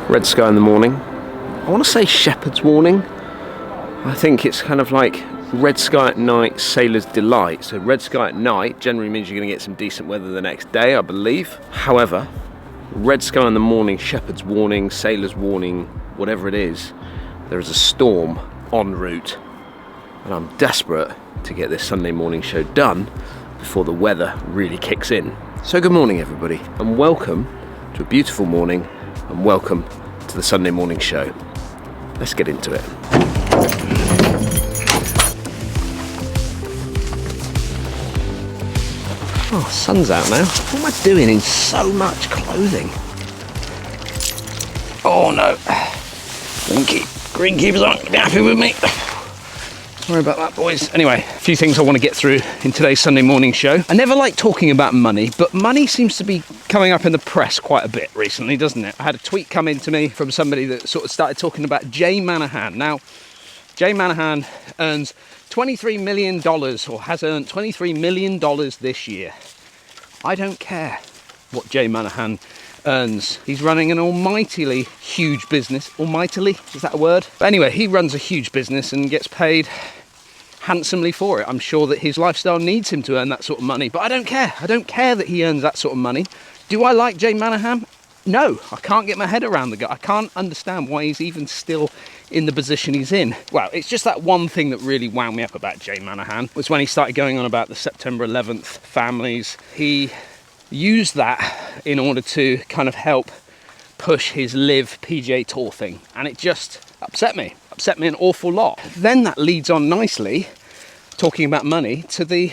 Red sky in the morning. I want to say shepherd's warning. I think it's kind of like red sky at night, sailor's delight. So red sky at night generally means you're going to get some decent weather the next day, I believe. However, red sky in the morning, shepherd's warning, sailor's warning, whatever it is, there is a storm en route. And I'm desperate to get this Sunday morning show done before the weather really kicks in. So good morning everybody, and welcome to a beautiful morning, and welcome to the Sunday morning show. Let's get into it. Oh, sun's out now. What am I doing in so much clothing? Oh no. Greenkeepers aren't gonna be happy with me. Sorry about that, boys. Anyway, a few things I want to get through in today's Sunday morning show. I never like talking about money, but money seems to be coming up in the press quite a bit recently, doesn't it? I had a tweet come in to me from somebody that sort of started talking about Jay Manahan. Now, Jay Manahan earns $23 million, or has earned $23 million this year. I don't care what Jay Manahan earns. He's running an almightily huge business. Almightily? Is that a word? But anyway, he runs a huge business and gets paid handsomely for it. I'm sure that his lifestyle needs him to earn that sort of money, but I don't care. I don't care that he earns that sort of money. Do I like Jay Manahan? No, I can't get my head around the guy. I can't understand why he's even still in the position he's in. Well, it's just that one thing that really wound me up about Jay Manahan was when he started going on about the September 11th families. He used that in order to kind of help push his Live PGA Tour thing, and it just upset me an awful lot. Then that leads on nicely, talking about money, to the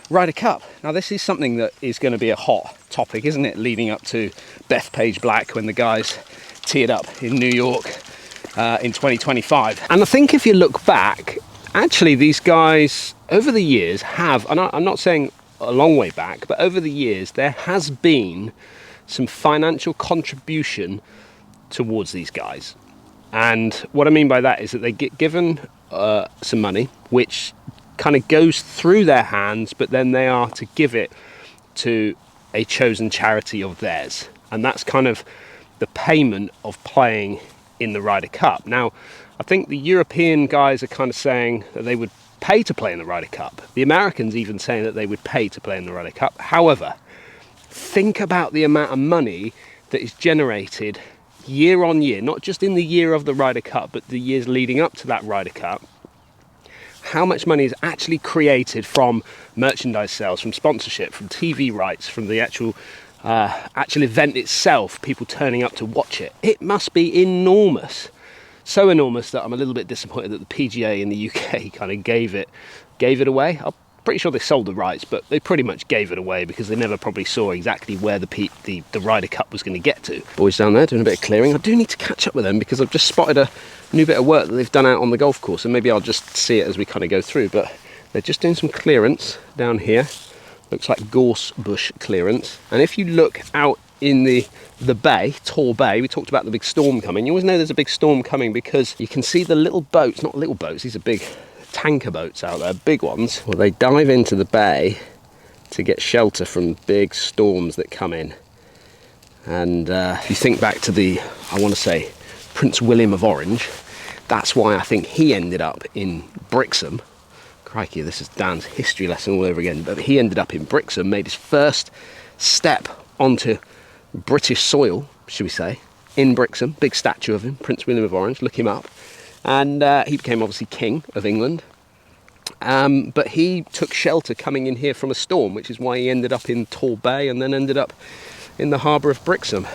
Ryder Cup. Now this is something that is going to be a hot topic, isn't it, leading up to PXG Black, when the guys tee it up in New York in 2025. And I think if you look back, actually these guys over the years have, and I'm not saying a long way back, but over the years there has been some financial contribution towards these guys. And what I mean by that is that they get given some money which kind of goes through their hands, but then they are to give it to a chosen charity of theirs, and that's kind of the payment of playing in the Ryder Cup. Now I think the European guys are kind of saying that they would pay to play in the Ryder Cup. The Americans even saying that they would pay to play in the Ryder Cup. However, think about the amount of money that is generated year on year, not just in the year of the Ryder Cup, but the years leading up to that Ryder Cup. How much money is actually created from merchandise sales, from sponsorship, from TV rights, from the actual event itself, people turning up to watch it. It must be enormous. So enormous that I'm a little bit disappointed that the PGA in the UK kind of gave it away. I'm pretty sure they sold the rights, but they pretty much gave it away because they never probably saw exactly where the Ryder Cup was going to get to. Boys down there doing a bit of clearing. I do need to catch up with them because I've just spotted a new bit of work that they've done out on the golf course, and maybe I'll just see it as we kind of go through. But they're just doing some clearance down here. Looks like gorse bush clearance. And if you look out in the bay, Tor Bay, we talked about the big storm coming. You always know there's a big storm coming because you can see the little boats, not little boats, these are big tanker boats out there, big ones. Well, they dive into the bay to get shelter from big storms that come in. And if you think back to the, I want to say, Prince William of Orange, that's why I think he ended up in Brixham. Crikey, this is Dan's history lesson all over again. But he ended up in Brixham, made his first step onto British soil, should we say, in Brixham. Big statue of him, Prince William of Orange, look him up. And he became obviously King of England. But he took shelter coming in here from a storm, which is why he ended up in Tor Bay and then ended up in the harbour of Brixham.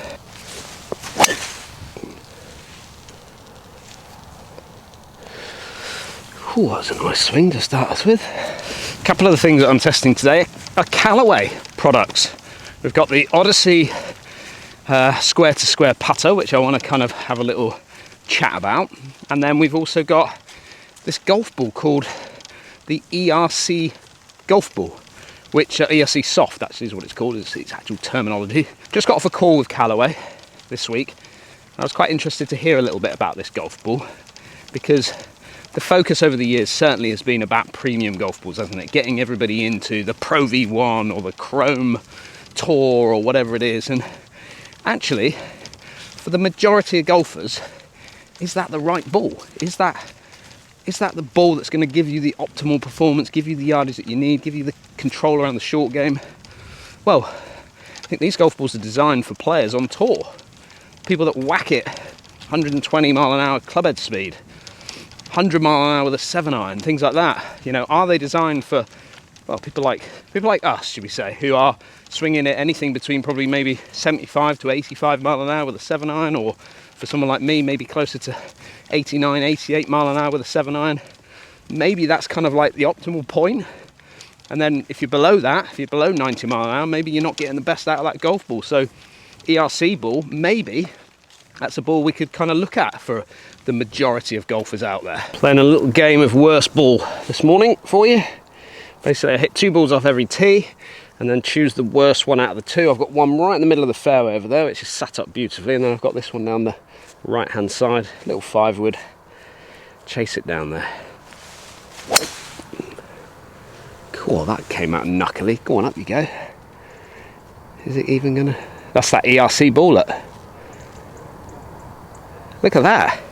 Ooh, that's a nice swing to start us with. A couple of the things that I'm testing today are Callaway products. We've got the Odyssey Square to Square putter, which I want to kind of have a little chat about. And then we've also got this golf ball called the ERC golf ball, which ERC soft actually is what it's called, it's its actual terminology. Just got off a call with Callaway this week. I was quite interested to hear a little bit about this golf ball because the focus over the years certainly has been about premium golf balls, hasn't it? Getting everybody into the Pro V1 or the Chrome Tour or whatever it is. And actually, for the majority of golfers, is that the right ball? Is that the ball that's going to give you the optimal performance, give you the yardage that you need, give you the control around the short game? Well, I think these golf balls are designed for players on tour. People that whack it 120 mile an hour clubhead speed, 100 mile an hour with a 7-iron, things like that. You know, are they designed for, well, people like us, should we say, who are swinging it anything between probably maybe 75 to 85 mile an hour with a 7-iron, or for someone like me, maybe closer to 89, 88 mile an hour with a 7-iron. Maybe that's kind of like the optimal point. And then if you're below that, if you're below 90 mile an hour, maybe you're not getting the best out of that golf ball. So ERC ball, maybe that's a ball we could kind of look at for the majority of golfers out there. Playing a little game of worst ball this morning for you. Basically, I hit 2 balls off every tee and then choose the worst one out of the 2. I've got one right in the middle of the fairway over there, which is sat up beautifully, and then I've got this one down the right hand side, little 5-wood. Chase it down there. Cool, that came out knuckly. Go on, up you go. Is it even gonna... That's that ERC ball, look. Look at that.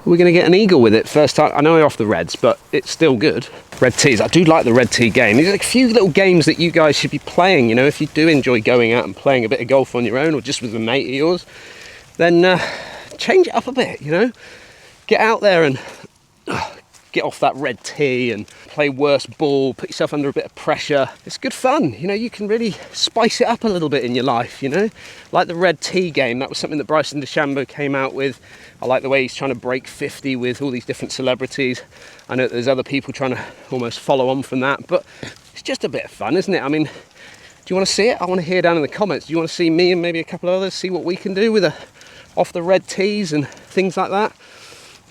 We're going to get an eagle with it first time. I know we're off the reds, but it's still good. Red tees. I do like the red tee game. There's a few little games that you guys should be playing. You know, if you do enjoy going out and playing a bit of golf on your own or just with a mate of yours, then change it up a bit, you know. Get out there and get off that red tee and play worst ball, put yourself under a bit of pressure. It's good fun, you know. You can really spice it up a little bit in your life, you know. Like the red tee game, that was something that Bryson DeChambeau came out with. I like the way he's trying to break 50 with all these different celebrities. I know that there's other people trying to almost follow on from that, but it's just a bit of fun, isn't it? I mean, do you want to see it? I want to hear down in the comments. Do you want to see me and maybe a couple of others see what we can do with off the red tees and things like that?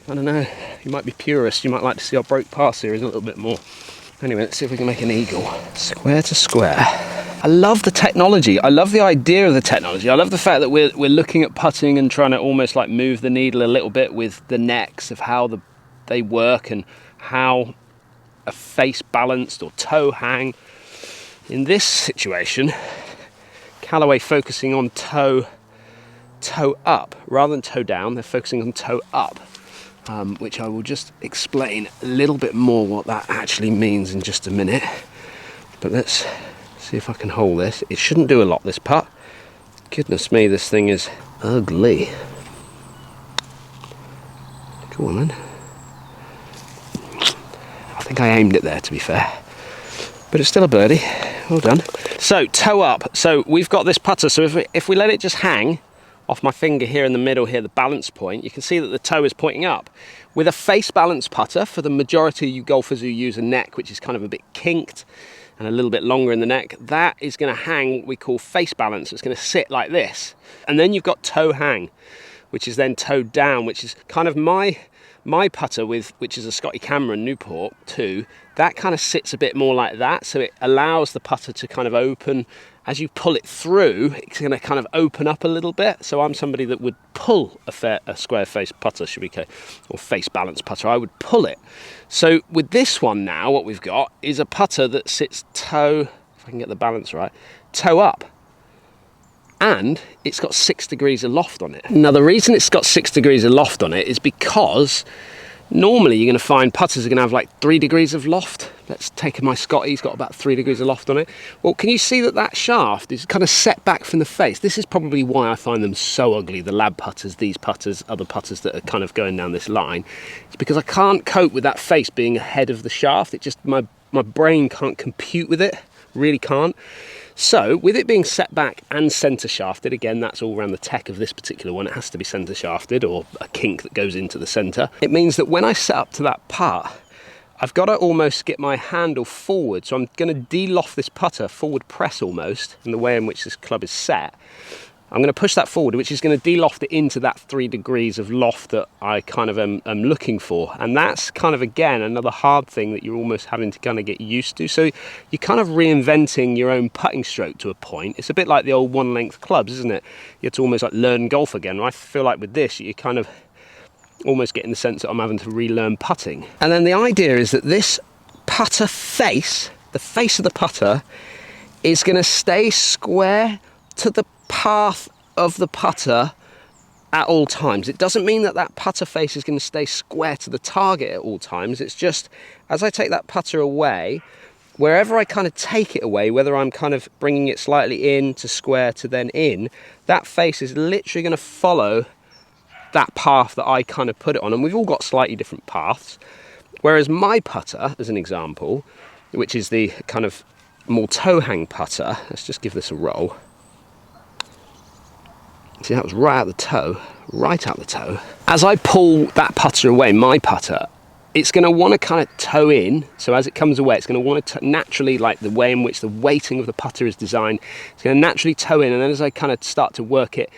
I don't know, you might be purist, you might like to see our broke par series a little bit more. Anyway, let's see if we can make an eagle. Square to square. I love the technology, I love the idea of the technology. I love the fact that we're looking at putting and trying to almost like move the needle a little bit with the necks of how they work and how a face balanced or toe hang. In this situation, Callaway focusing on toe up rather than toe down. They're focusing on toe up. Which I will just explain a little bit more what that actually means in just a minute. But let's see if I can hold this. It shouldn't do a lot, this putt. Goodness me, this thing is ugly. Go on then. I think I aimed it there, to be fair. But it's still a birdie. Well done. So, toe up. So we've got this putter. So if we let it just hang off my finger here in the middle here, the balance point, you can see that the toe is pointing up. With a face balance putter, for the majority of you golfers who use a neck which is kind of a bit kinked and a little bit longer in the neck, that is going to hang what we call face balance. It's going to sit like this. And then you've got toe hang, which is then toe down, which is kind of my putter which is a Scotty Newport 2. That kind of sits a bit more like that, so it allows the putter to kind of open. As you pull it through, it's going to kind of open up a little bit. So I'm somebody that would pull a square face putter, should we say, or face balance putter. I would pull it. So with this one now, what we've got is a putter that sits toe, if I can get the balance right, toe up. And it's got 6 degrees of loft on it. Now the reason it's got 6 degrees of loft on it is because normally you're going to find putters are going to have like 3 degrees of loft. Let's take my Scotty, he's got about 3 degrees of loft on it. Well, can you see that shaft is kind of set back from the face? This is probably why I find them so ugly, the lab putters, these putters, other putters that are kind of going down this line. It's because I can't cope with that face being ahead of the shaft. It just, my brain can't compute with it, really can't. So, with it being set back and centre shafted, again, that's all around the tech of this particular one, it has to be centre shafted or a kink that goes into the centre. It means that when I set up to that putt, I've got to almost get my handle forward. So I'm going to de-loft this putter, forward press almost, in the way in which this club is set. I'm going to push that forward, which is going to de-loft it into that 3 degrees of loft that I kind of am looking for. And that's kind of, again, another hard thing that you're almost having to kind of get used to. So you're kind of reinventing your own putting stroke to a point. It's a bit like the old one-length clubs, isn't it? You have to almost like learn golf again. I feel like with this, you kind of almost getting the sense that I'm having to relearn putting. And then the idea is that this putter face, the face of the putter, is going to stay square to the path of the putter at all times. It doesn't mean that that putter face is going to stay square to the target at all times. It's just, as I take that putter away, wherever I kind of take it away, whether I'm kind of bringing it slightly in to square to then in, that face is literally going to follow that path that I kind of put it on. And we've all got slightly different paths. Whereas my putter, as an example, which is the kind of more toe hang putter, let's just give this a roll. See, that was right out the toe, right out the toe. As I pull that putter away, my putter, it's going to want to kind of toe in. So as it comes away, it's going to want to naturally, like the way in which the weighting of the putter is designed, it's going to naturally toe in. And then as I kind of start to work it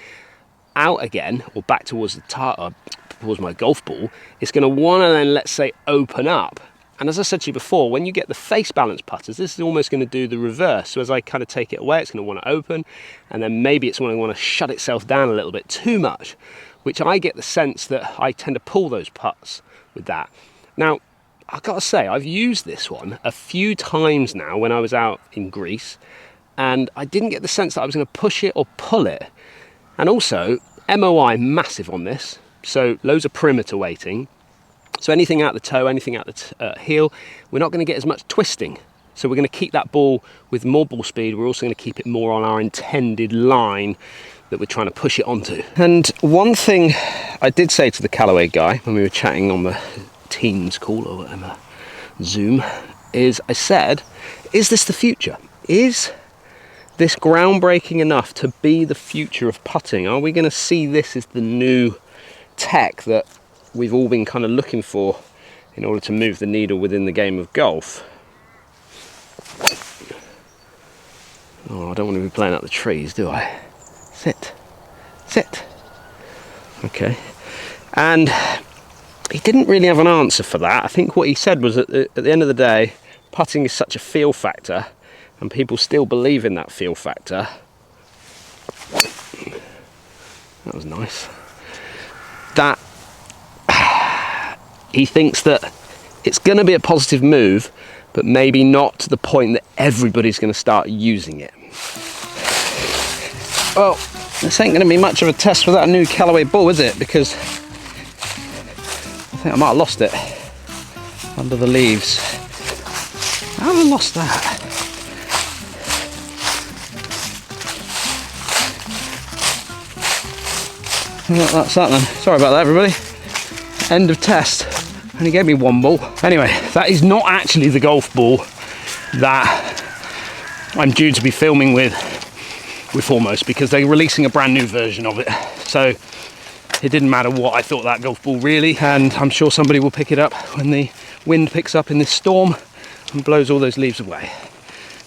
out again, or back towards the towards my golf ball, it's going to want to then, let's say, open up. And as I said to you before, when you get the face balance putters, this is almost going to do the reverse. So as I kind of take it away, it's going to want to open, and then maybe it's going to want to shut itself down a little bit too much, which I get the sense that I tend to pull those putts with that. Now, I've got to say, I've used this one a few times now when I was out in Greece, and I didn't get the sense that I was going to push it or pull it. And also, MOI massive on this, so loads of perimeter weighting. So anything out the toe, anything out the heel, we're not going to get as much twisting. So we're going to keep that ball with more ball speed. We're also going to keep it more on our intended line that we're trying to push it onto. And one thing I did say to the Callaway guy when we were chatting on the Teams call or whatever, Zoom, is I said, is this the future? Is this groundbreaking enough to be the future of putting? Are we going to see this as the new tech that we've all been kind of looking for in order to move the needle within the game of golf? Oh, I don't want to be playing out the trees, do I? Sit. Sit. Okay. And he didn't really have an answer for that. I think what he said was that at the end of the day, putting is such a feel factor, and people still believe in that feel factor. That was nice. That he thinks that it's going to be a positive move, but maybe not to the point that everybody's going to start using it. Well, this ain't going to be much of a test for that new Callaway ball, is it? Because I think I might have lost it under the leaves. How have I lost that? Well, that's that then. Sorry about that, everybody. End of test. Only gave me one ball. Anyway, that is not actually the golf ball that I'm due to be filming with Foremost, because they're releasing a brand new version of it. So it didn't matter what I thought that golf ball really, and I'm sure somebody will pick it up when the wind picks up in this storm and blows all those leaves away.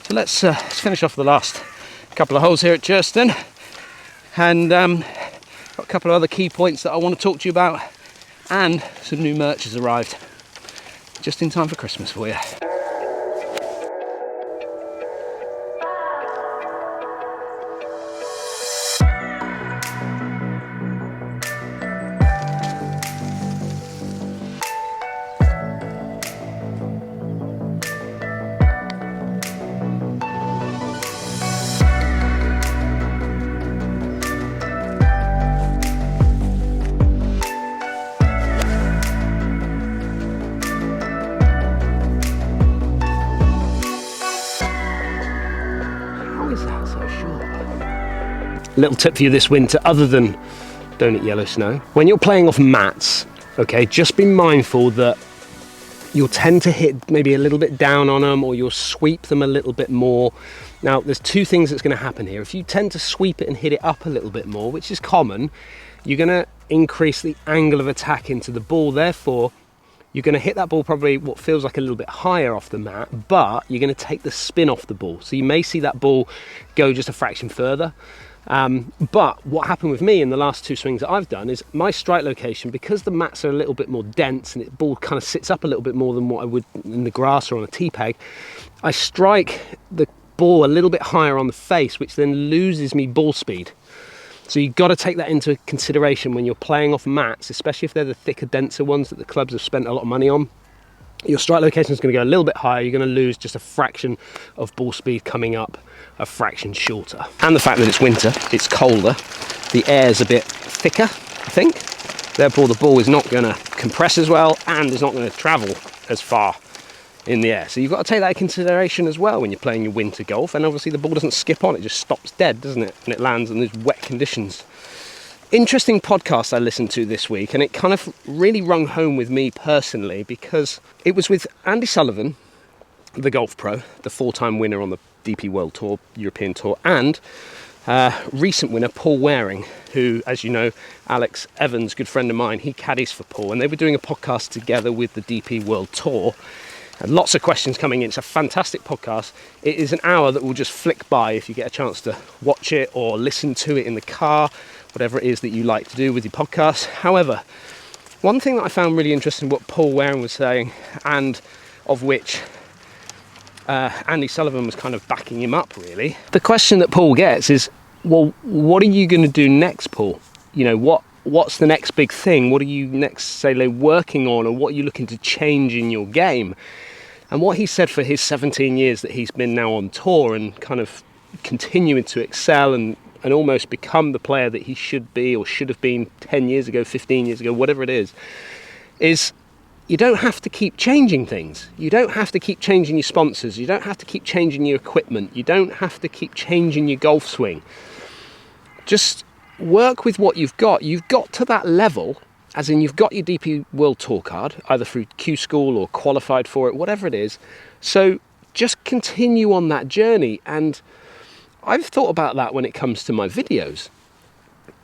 So let's finish off the last couple of holes here at Churston, and got a couple of other key points that I want to talk to you about, and some new merch has arrived just in time for Christmas for you. Little tip for you this winter, other than don't eat yellow snow. When you're playing off mats, okay, just be mindful that you'll tend to hit maybe a little bit down on them, or you'll sweep them a little bit more. Now, there's two things that's going to happen here. If you tend to sweep it and hit it up a little bit more, which is common, you're going to increase the angle of attack into the ball. Therefore, you're going to hit that ball probably what feels like a little bit higher off the mat, but you're going to take the spin off the ball. So you may see that ball go just a fraction further. But what happened with me in the last two swings that I've done is my strike location, because the mats are a little bit more dense and the ball kind of sits up a little bit more than what I would in the grass or on a tee peg, I strike the ball a little bit higher on the face, which then loses me ball speed. So you've got to take that into consideration when you're playing off mats, especially if they're the thicker, denser ones that the clubs have spent a lot of money on. your strike location is going to go a little bit higher. You're going to lose just a fraction of ball speed coming up a fraction shorter. And the fact that it's winter, it's colder, the air's a bit thicker, I think. Therefore, the ball is not going to compress as well and is not going to travel as far in the air. So you've got to take that into consideration as well when you're playing your winter golf. And obviously the ball doesn't skip on, it just stops dead, doesn't it? And it lands in these wet conditions. Interesting podcast I listened to this week, and it kind of really rung home with me personally, because it was with Andy Sullivan, the golf pro, the 4-time winner on the DP World Tour, European Tour, and recent winner Paul Waring, who, as you know, Alex Evans, good friend of mine, he caddies for Paul, and they were doing a podcast together with the DP World Tour. And lots of questions coming in. It's a fantastic podcast. It is an hour that will just flick by if you get a chance to watch it or listen to it in the car, whatever it is that you like to do with your podcast. However, one thing that I found really interesting, what Paul Waring was saying, and of which Andy Sullivan was kind of backing him up, really. The question that Paul gets is, well, what are you going to do next, Paul? You know, what's the next big thing? What are you next, say, working on, or what are you looking to change in your game? And what he said for his 17 years that he's been now on tour and kind of continuing to excel and almost become the player that he should be or should have been 10 years ago, 15 years ago, whatever it is you don't have to keep changing things. You don't have to keep changing your sponsors. You don't have to keep changing your equipment. You don't have to keep changing your golf swing. Just work with what you've got. You've got to that level, as in you've got your DP World Tour card, either through Q School or qualified for it, whatever it is. So just continue on that journey. And I've thought about that when it comes to my videos.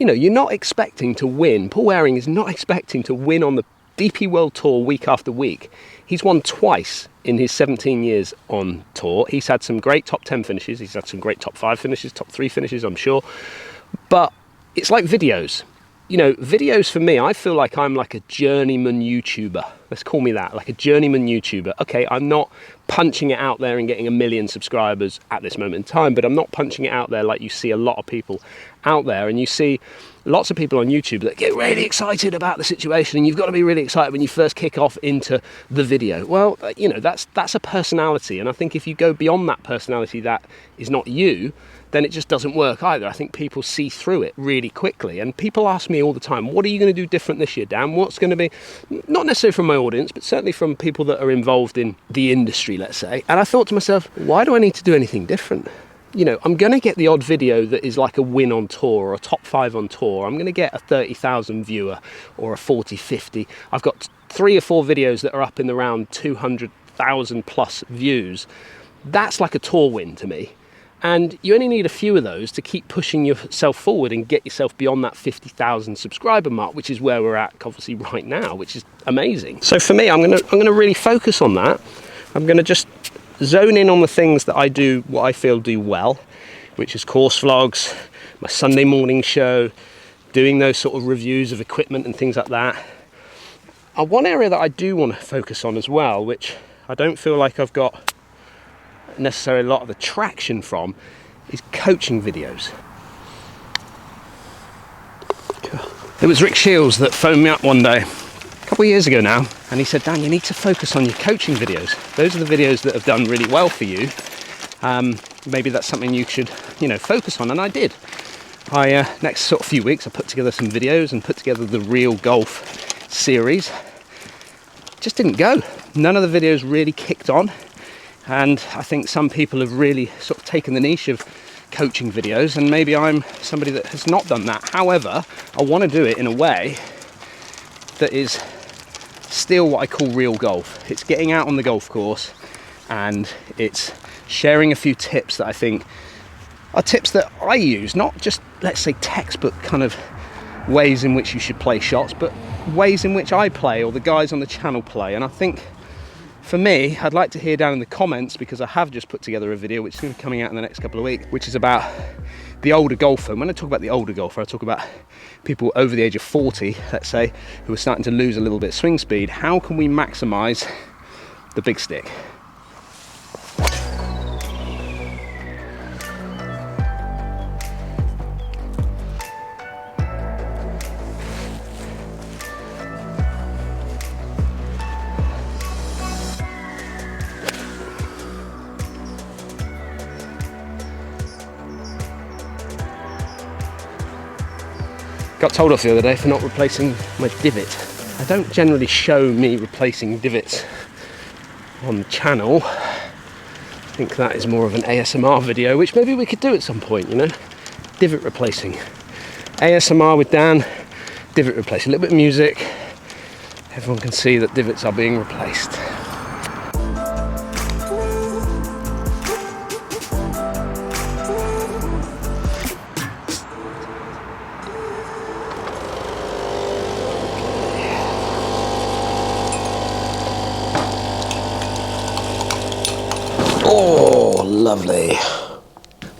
You know, you're not expecting to win. Paul Waring is not expecting to win on the DP World Tour week after week. He's won twice in his 17 years on tour. He's had some great top 10 finishes. He's had some great top 5 finishes, top 3 finishes, I'm sure. But it's like videos. You know, videos for me, I feel like I'm like a journeyman YouTuber. Let's call me that, like a journeyman YouTuber. Okay, I'm not punching it out there and getting 1 million subscribers at this moment in time, but I'm not punching it out there like you see a lot of people out there. And you see lots of people on YouTube that get really excited about the situation, and you've got to be really excited when you first kick off into the video. Well, you know, that's a personality. And I think if you go beyond that personality that is not you, then it just doesn't work either. I think people see through it really quickly. And people ask me all the time, what are you going to do different this year, Dan? What's going to be, not necessarily from my audience, but certainly from people that are involved in the industry, let's say. And I thought to myself, why do I need to do anything different? You know, I'm going to get the odd video that is like a win on tour or a top 5 on tour. I'm going to get a 30,000 viewer or a 40, 50. I've got 3 or 4 videos that are up in around 200,000 plus views. That's like a tour win to me. And you only need a few of those to keep pushing yourself forward and get yourself beyond that 50,000 subscriber mark, which is where we're at obviously right now, which is amazing. So for me, I'm gonna really focus on that. I'm gonna just zone in on the things that I do, what I feel do well, which is course vlogs, my Sunday morning show, doing those sort of reviews of equipment and things like that. One area that I do want to focus on as well, which I don't feel like I've got necessarily a lot of the traction from, is coaching videos. It was Rick Shields that phoned me up one day, a couple of years ago now, and he said, Dan, you need to focus on your coaching videos. Those are the videos that have done really well for you. Maybe that's something you should, you know, focus on. And I did. Next sort of few weeks, I put together some videos and put together the Real Golf series. Just didn't go. None of the videos really kicked on. And I think some people have really sort of taken the niche of coaching videos, and maybe I'm somebody that has not done that. However, I want to do it in a way that is still what I call real golf. It's getting out on the golf course, and it's sharing a few tips that I think are tips that I use, not just, let's say, textbook kind of ways in which you should play shots, but ways in which I play or the guys on the channel play. And I think for me, I'd like to hear down in the comments, because I have just put together a video which is going to be coming out in the next couple of weeks, which is about the older golfer. And when I talk about the older golfer, I talk about people over the age of 40, let's say, who are starting to lose a little bit of swing speed. How can we maximise the big stick? Got told off the other day for not replacing my divot. I don't generally show me replacing divots on the channel. I think that is more of an ASMR video, which maybe we could do at some point, you know? Divot replacing. ASMR with Dan, divot replacing. A little bit of music. Everyone can see that divots are being replaced. Oh, lovely.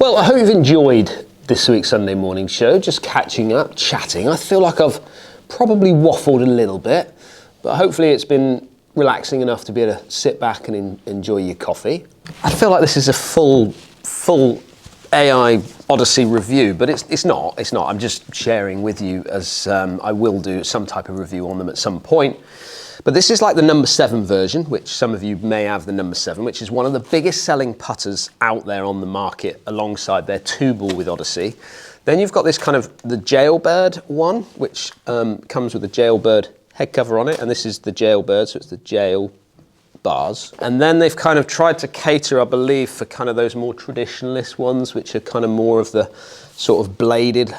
Well, I hope you've enjoyed this week's Sunday morning show, just catching up, chatting. I feel like I've probably waffled a little bit, but hopefully it's been relaxing enough to be able to sit back and enjoy your coffee. I feel like this is a full AI Odyssey review, but it's not. I'm just sharing with you, as I will do some type of review on them at some point. But this is like the number 7 version, which some of you may have the number 7, which is one of the biggest selling putters out there on the market alongside their 2-ball with Odyssey. Then you've got this kind of the Jailbird one, which comes with a Jailbird head cover on it. And this is the Jailbird, so it's the jail bars. And then they've kind of tried to cater, I believe, for kind of those more traditionalist ones, which are kind of more of the sort of bladed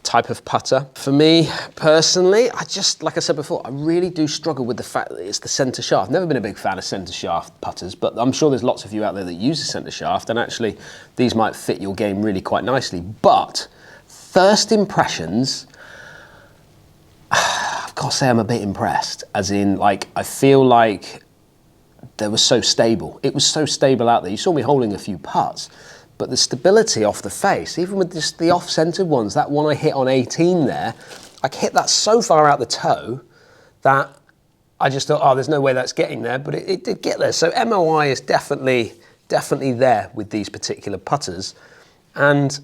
type of putter. For me personally, I just, like I said before, I really do struggle with the fact that it's the centre shaft. Never been a big fan of centre shaft putters, but I'm sure there's lots of you out there that use a centre shaft, and actually these might fit your game really quite nicely. But first impressions, I've got to say I'm a bit impressed, as in, like, I feel like they were so stable. It was so stable out there. You saw me holding a few putts, but the stability off the face, even with just the off-centered ones, that one I hit on 18 there, I hit that so far out the toe that I just thought, oh, there's no way that's getting there, but it did get there. So MOI is definitely there with these particular putters. And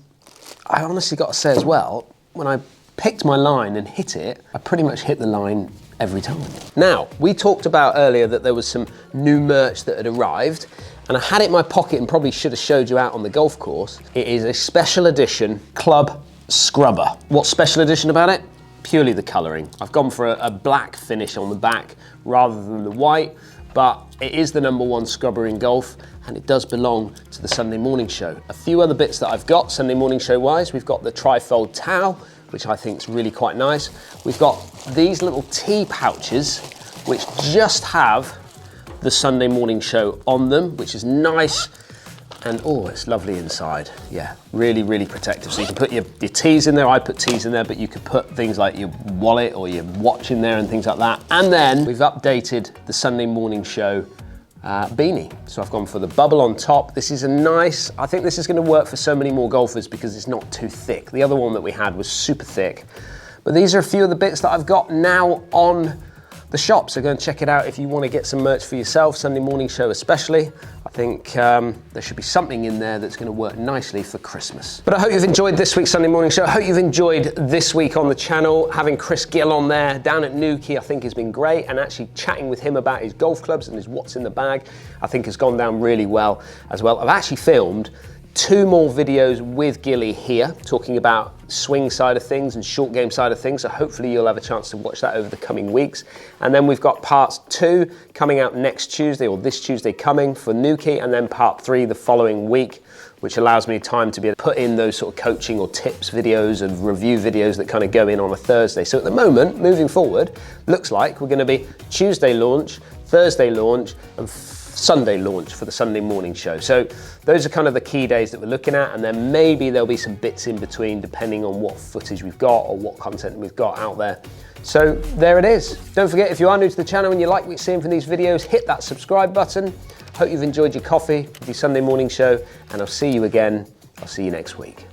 I honestly got to say as well, when I picked my line and hit it, I pretty much hit the line every time. Now, we talked about earlier that there was some new merch that had arrived, and I had it in my pocket and probably should have showed you out on the golf course. It is a special edition club scrubber. What's special edition about it? Purely the colouring. I've gone for a black finish on the back rather than the white, but it is the number 1 scrubber in golf, and it does belong to the Sunday morning show. A few other bits that I've got Sunday morning show wise, we've got the tri-fold towel, which I think is really quite nice. We've got these little tea pouches, which just have the Sunday morning show on them, which is nice. And oh, it's lovely inside. Yeah, really, really protective. So you can put your teas in there. I put teas in there, but you could put things like your wallet or your watch in there and things like that. And then we've updated the Sunday morning show beanie. So I've gone for the bubble on top. This is a nice, I think this is going to work for so many more golfers because it's not too thick. The other one that we had was super thick. But these are a few of the bits that I've got now on the shop, so go and check it out if you want to get some merch for yourself, Sunday morning show especially. I think there should be something in there that's going to work nicely for Christmas. But I hope you've enjoyed this week's Sunday morning show. I hope you've enjoyed this week on the channel. Having Chris Gill on there down at Newport, I think has been great, and actually chatting with him about his golf clubs and his what's in the bag, I think has gone down really well as well. I've actually filmed 2 more videos with Gilly here, talking about swing side of things and short game side of things, so hopefully you'll have a chance to watch that over the coming weeks. And then we've got parts 2 coming out next Tuesday, or this Tuesday coming for Newquay, and then part 3 the following week, which allows me time to be able to put in those sort of coaching or tips videos and review videos that kind of go in on a Thursday. So at the moment, moving forward, looks like we're going to be Tuesday launch, Thursday launch, and Sunday launch for the Sunday morning show. So those are kind of the key days that we're looking at, and then maybe there'll be some bits in between depending on what footage we've got or what content we've got out there. So there it is. Don't forget, if you are new to the channel and you like what you're seeing from these videos, hit that subscribe button. Hope you've enjoyed your coffee with your Sunday morning show, and I'll see you again. I'll see you next week.